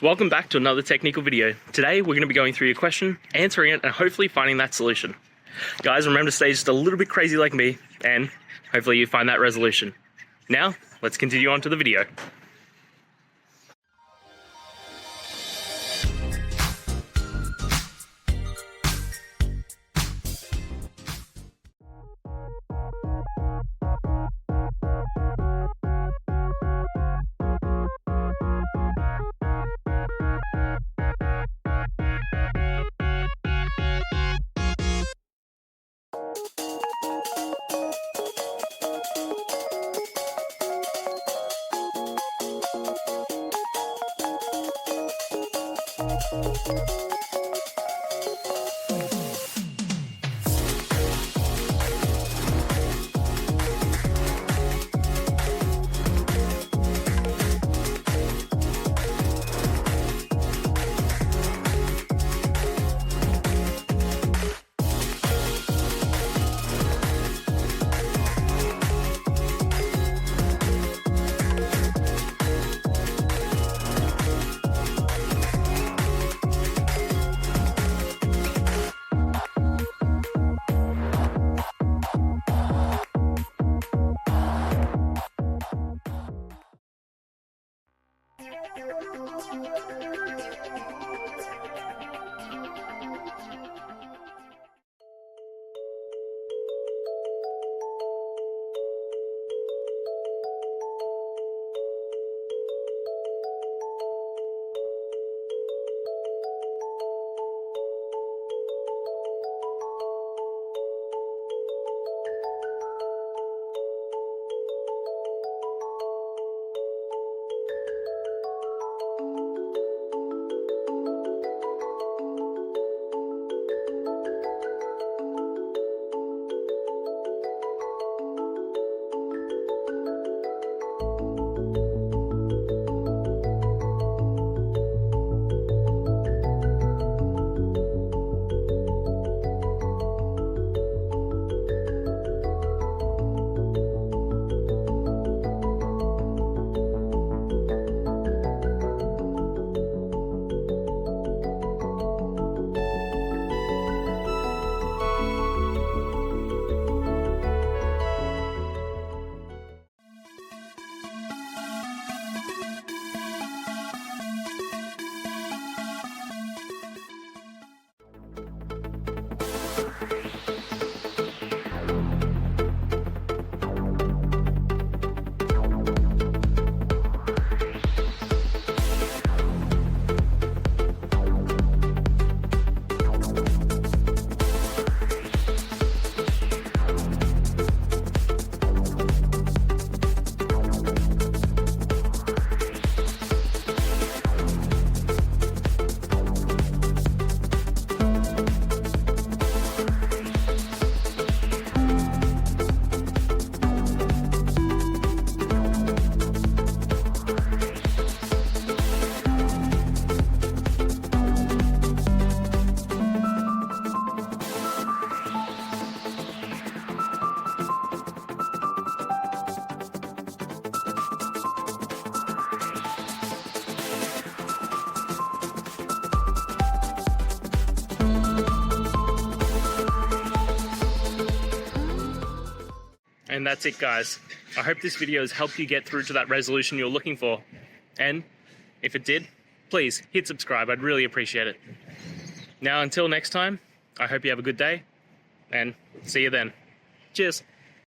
Welcome back to another technical video. Today we're going to be going through your question, answering it, and hopefully finding that solution. Guys, remember to stay just a little bit crazy like me, and hopefully you find that resolution. Now, let's continue on to the video. And that's it, guys. I hope this video has helped you get through to that resolution you're looking for. And if it did, please hit subscribe. I'd really appreciate it. Now, until next time, I hope you have a good day, and see you then. Cheers.